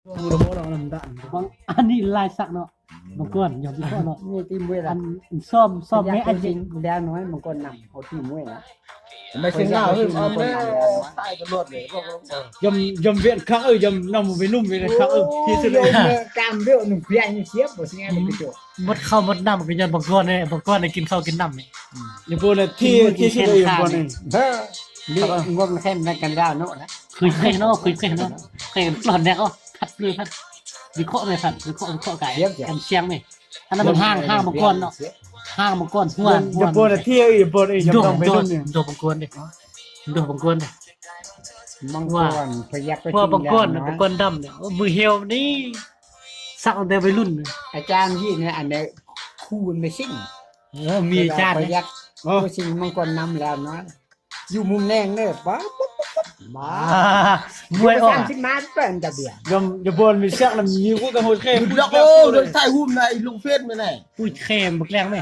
มูลโมเราลำดับางอันนี้ลายสักเนาะบางคนอย่างที่พ่อเนาะ นี่ทีมมวย อั ละ นซ่อมแม่อัน จ จ ริ ริ ง ง แล้วน้อยบางคนนำเอาทีมมวยนะ ไม่ใช่เงาเฮ้ยเอาไม่ตายกันหมดเลย ยำเวียนข้างยำนำไปนุ่มไปเลยข้างที่สุดเลย กามเรื่องหนุ่มเพียงเสียบบ่สิงานไปโจ มดเข้ามดน้ำกันยันบางคนเนี่ยบางคนเนี่ยกินข้าวกินน้ำเนี่ย อย่างพวกนั้นที่สุดเลยอย่างพวกนั้น เฮ้อนี่งบแค่นั้นกันแล้วเนาะนะ เคยเนาะเคยเนาะเคยหลอนเนี่ยผัดเลยผัดวิเคราะห์เลยผัดวิเคราะห์ไก่กันเชียงเนี่ยอันนั้นมันห้างบางคนเนาะห้างบางคนหัว อย่างพวกนั้นที่อย่างพวกนี้ยังต้องไปนู่นเนี่ย โดบางคนเนี่ยโดบางคนเนี่ย บางคนพยักไป ว่าบางคนดำเนี่ยมือเหี่ยวนี่สักแต่วัยรุ่น อาจารย์ยี่เนี่ยอันนี้คู่ไม่ซิ่ง มีจาน พยักผู้สิ่งบางคนนำแล้วเนาะอยู่มุมแดงเด้อป๊ามา มวยออก ที่มาเป็นตะเบีย อย่างพวกมีเชือกแล้วมีกูต้องหัวเข้ม กูอยากโอ้โดนถ่ายหุ้มในลุงเฟสไม่ได้ ปุ้ยเค็มบักแรงไหม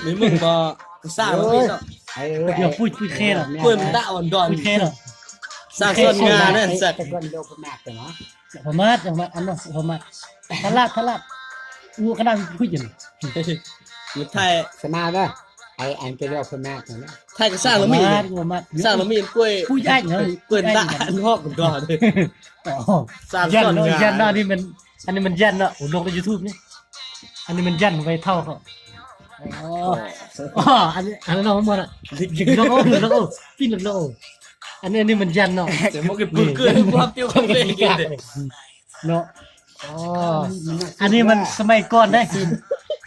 นี่มึงมาสร้างแล้วนี่เนาะ เดี๋ยวปุ้ยเค็ม เปิดมันด่าวันดอน ปุ้ยเค็ม สร้างส่วนงานนั่นสัตว์ แต่คนโดนพม่าแต่เนาะ ผมมาอันนั้นผมมาทลาดอู้ขนาดปุ้ยยัง มันถ่าย สนาเด้อไอ้อันก็เรียกพม่าแต่เนาะ ถ่ายก็สร้างแล้วมี ผมมา สร้างแล้วมีกล้วย ปุ้ยใหญ่เหรอ เปิดด่าอันหอกกันก่อนสร้าง ยัน ส่วน เนาะ งาน ยันเนาะนี่มันอันนี้มันยันเนาะลงใน YouTube นี่อันนี้มันยันไปเท่าเขาอ๋ออันนี้น้องมันอ่ะน้องพี่น้องอันนี้มันยันเนาะ เดี๋ยวมันก็ปืนเกินความติ้วความเล่นกันเลย เนาะอ๋ออันนี้มันสมัยก่อนได้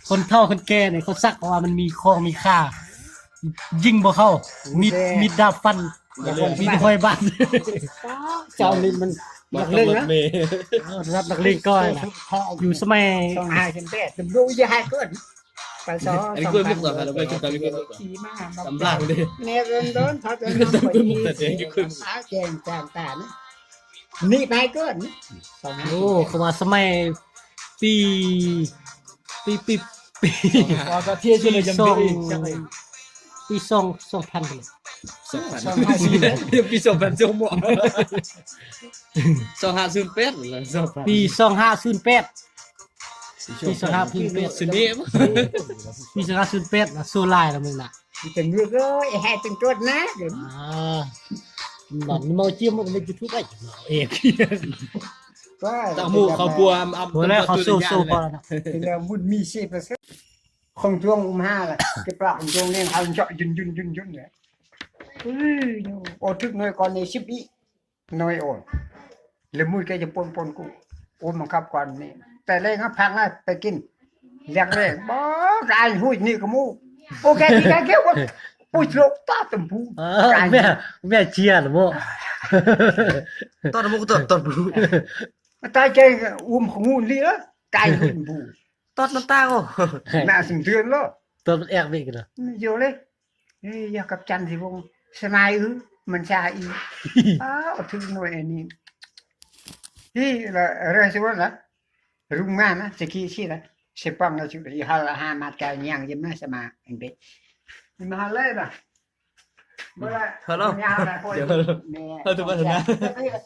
คนเฒ่าคนแก่เนี่ยเขาซักว่ามันมีของมีค่ายิงบ่เข้ามีดาบฟันมีห้อยบาด เจ้านี่มันหลักเรื่องนะ รับนักเลงก้อยนะอยู่สมัย ต้องหาเข็มแปดจะรู้จะหาเกินไปซอ อันนี้กล้วยมุกเหรอครับเราไปจุดกันกล้วยมุก ขี่มา ตำลังดิ เนี่ยเดินเขาจะ กล้วยมุกแต่เจ๊กล้วยมุก หาแกงจางตานะนี่ไปเกินสอง โอ้เขามาสมัยปีปี พอก็เที่ยวเลยยัง สอง ดี ปี2000เลย ปี2000หมวก2508หรือ ปี2508ปี2508 สุนีม ปี2508นะโซลายแล้วมึงน่ะ เป็นเรื่องเอ้ยแห่เป็นตัวนะเดี๋ยว หล่อนเมาเจียมมันใน YouTube ได้เอก ก็ ตาหมูเขาบัวอำ โหแล้วเขาโซพอแล้วนะ เป็นเรื่องวุ่นมีสิบ%ของช่วงห้าแหละcáiปลาของช่วงนี้เขาเจาะยุ่นเนี่ยโอ้ทึกหน่วยก่อนใน10 วิหน่วยโอนหรือมือแกจะปนกูโอนบังคับก่อนนี่แต่แรกก็พังนะไปกินเรียกเลยบ่กายหุ้ยนี่ก็มูโอเคที่แกเกี่ยวว่าปุ้ยโลกตาตมพู แม่เชียร์หรือบ่ ตอนมุกตอนบู ตายใจของงูเหลือกายหุ้ยบู ตอนมันตาโอ้ น่าสงเทือนแล้ว ตัวมันแอกไปกันเหรอ อยู่เลยอยากกับจันทร์สิวงสนายมันชาอีถึงหน่วยนี้ที่ละเรื่องสิว่าละรุ่งงานนะสกีชีละเสปังนะชุดยี่ห้อหามาการยังยังไม่สมาเองเด็กมาเลยล่ะเมื่อไรเดี๋ยวเราจะมาถึงนะ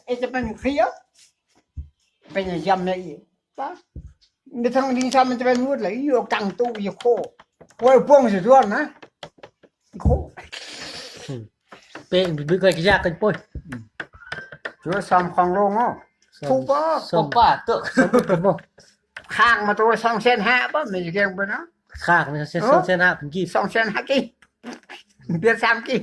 เอจะเป็นเขียวเป็นยำเลยป้าในทางดินชามันจะเป็นวุ้นเลยอยู่กลางตู้อยู่โคโอ้ยพวงสุดยอดนะโค เป็นบึกก็ยากกันป่วย ช่วยซ้อมของลงอ่ะถูกป่ะ ส้ม ป้าเตอะ เป็นบ่ ข้างมาตัว2,500,000ป่ะไม่ใช่เก่งไปนะ ข้างมันเส้น2เส้น5เป็นกี่ 2,500,000กี่เดือน3กี่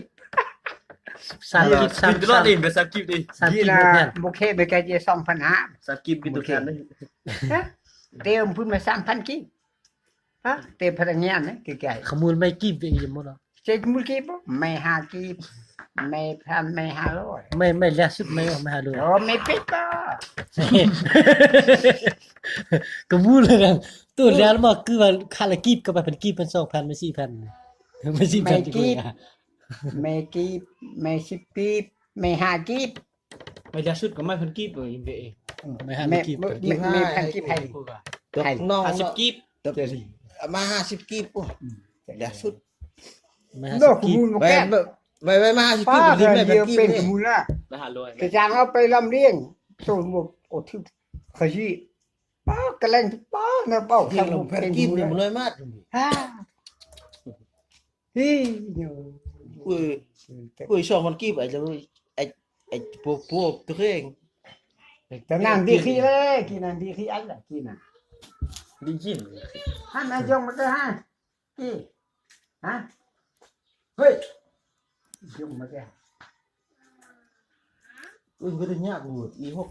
3กิบ กินตลอดดิไปสับกิบดิ 3 ยี่ กิบ นะ แม่น โอเคไปแกจะ2,500 สับกิบกินตัวแทนเลย เติมพื้นมา3,000กี่ฮะเติมพนักงานนะกี่ ขมูลไม่กิบอีกหมดแล้ว เจ็ดมูลกี่ป่ะไม่5กี่ไม่1,000ไม่500ไม่แลสุดไม่หาเลย โอ้ไม่ปิดป่ะ ก็มูลเลยกันตัวแล้วมาคือว่าคาละกิบก็ไปเป็นกิบเป็น2,000ไม่4,000ไม่4,000จริงๆ ไม่กี่ไม่10กี่ไม่5กี่ ไม่จะสุดก็ไม่พันกีบเลยเด็ก ไม่หา ไม่ กิบ ไม่พันกี่ไผ่ไผ่ น้อง 50กีบ มา50กีบป่ะเดี๋ยวสุด ไม่หา โลก กิบ มูลมา ไป แก้ ไปมา50กี ป้า บ เดี ลิ้นไม่ ยว กีบ เป็น นี่ มูลละ ไปหาลอย กระจางเอาไปลำเลี้ยงตัวหมดโอ้ทึ khởi gì bao cái lên bao nó bao ที่ลงแผ่นกินเนี่ยมันน้อยมาก ha hi nhiều คุยช่องมันกี้ไปจะไอ้พวกตัวเอง tao làm đi khi đấy kỳ làm đi khi anh là kỳ nào ดีกิน hai mẹ chồng mà cái ha kỳ hả ơi chồng mà cái ก็ได้ยากกูอีหก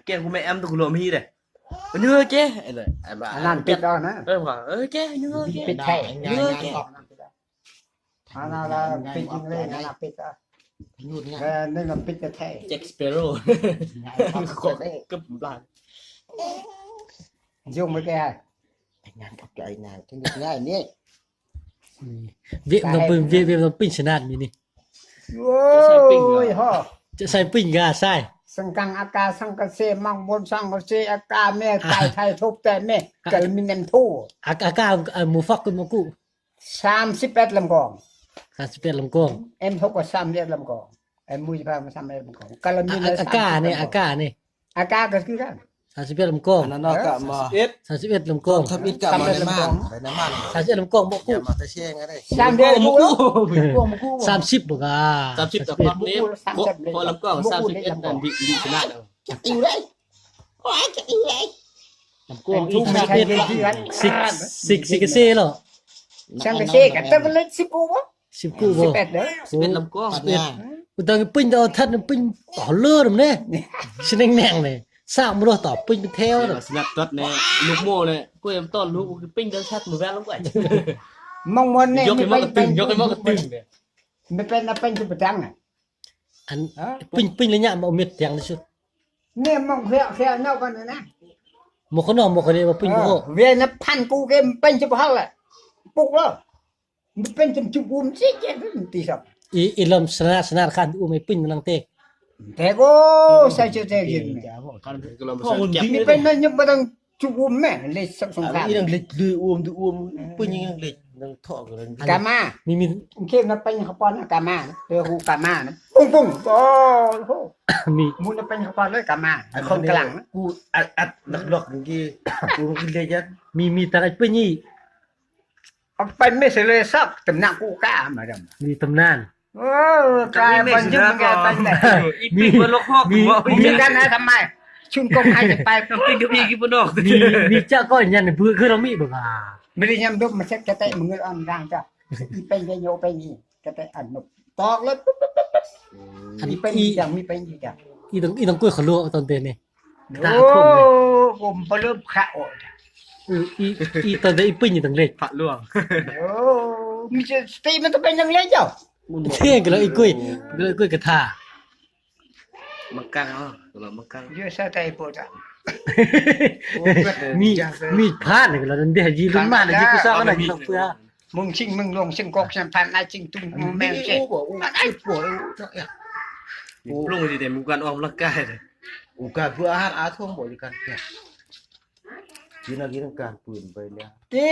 แกกูไม่แอมตัวกูรวมฮีเด้เนื้อแกไอ้เลยไอ้บ้า làm việc đó nữa ว่าแกเนื้อแก việc thay เนื้อแก nào là việc lên là việc đó หยุดเนี่ย nên là việc cái thay แจ็คสเปโร่ขอกับปลา dùng với cái hai งานกับใจนายที่ง่ายนี่ เวียต้องปิ้งเวียต้องปิ้งชนะมีนี่ ôi ho จะใส่ปิ้งกาใส่ sang căng aka sang cái xe mong muốn sang cái xe aka mẹ cài thay thúc tên mẹ cái mình nem thu อากาหมูฟักกุมกุ 38 làm gòn 31ลำกอง em thúc có 30 làm gòn em mua cho mà 30 làm gòn cái mình อากาเนี่ยอากาเนี่ย aka cái thứ đó 31ลำกอง อันนั้นกะมา 31ลำกอง ทำอิดกะมาในม่านไปในม่าน 31ลำกองบ่ อ กู ย่ามาตะเชงอะไร 30 บ่ thu กู 30บ่กา 30ต่อความนี้พอลำกล้อง31ตอนวิชนะแล้ว อิวได้ว้าจะอิวได้ ลำกอง em อี thu ก mà thay cái gì đó สิกเซ่เหรอ sang cái xe cả tao lấy 10 cú á 10กูบ่ 18 đấy เป็นลำกล้อง ปัญญา กูต้องปิ้งเอาทัดปิ้งต่อเลือดมันเนี่ยชิแน่งๆเลยสร้างบ่ต่อปิ้งเป็นแถว เดี๋ เนาะ ยวสนับตัดเนี่ยลูกโม่เนี่ยกูเอ็มต้นลูกปิ้งเดินชัดมือแวะลงไป mong muốn này ยกไอ้มอกระตึงยกไอ้มอกระตึงเนี่ย mới bên là bên chụp trắng này อันปิ้งระยะบ่เม็ดอย่างที่สุด nè mong khéo nhau con nữa nè หมกขนมหมกนี่บ่ปิ้งบ่ về nó pan cu cái bên chụp hao lại bục đó bên chụp uống xí chết tí sao อีลำสนาคันอู้ไม่ปิ้งนังเตก thế cô sao chưa thế gì การก็เรามาแก็บ mi bên nó nhưng mà đang chụp uống mẹ lên sắp xong อัน khăn นี้นังเล็กดื้ออ้วมปืนยังเล็กนังท่อกัน cà ma มี khi nó bên học con nó cà ma đưa hu cà ma nó bung bung ô มี muốn nó bên học con lấy cà ma không cái lẳng กูอัดหนักๆอย่างกี้กูกินเลยยัด มีแต่ไอ้ปิ้งนี่ ông bên mấy sự lê sắp tầm nặng cu cá mà đầm มีตำนาน cái bên chụp cái bên này อีปิ้งมันลกฮอกกูว่า มีกันนะทำไมชุนกงให้ไป ปิ้งกับอีกี่ปนอก มีเจ้าก้อนยันเพื่อคือเรามีบ่ว่า ไม่ได้ยำดุมาเช็ดกระเตะมืออ่อนร่างจ้ะอีเป็นโยไปนี่กระเตะอันนุตอกเลยปุ๊บ อัน มี นี้ เป็น อี จังมีเป็นจัง ต้องกล้วยขลุ่ตอนเตนี่ โอ้ผมไปเริ่มข่าว อีตอนเตอีปิ้งอยู่ตั้งเล็ก ผัดล่วง โอ้มีจะสตีมันต้องเป็นยังไงเจ้า เท่กันแล้วอีกล้วยกระทา มังกังอ๋อเรามังกัง เยอะซะใจปวดอ่ะ มีพลาดเลยเราเดี๋ยวยีรุ่นมาเลยยีกูซ่าก็หน่อยต้องเพื่อ มึงชิงมึงลงชิงกอกชิงพันนายชิงตุ้งแมวเจ๊ กูบอกกูไอ้ปวด ลงดีเด่นมุกันออมร่างกายเลย กูการเพื่ออาหารอาท่วงบ่อยกันกินอะไรกินการปืนไปแล้ว đi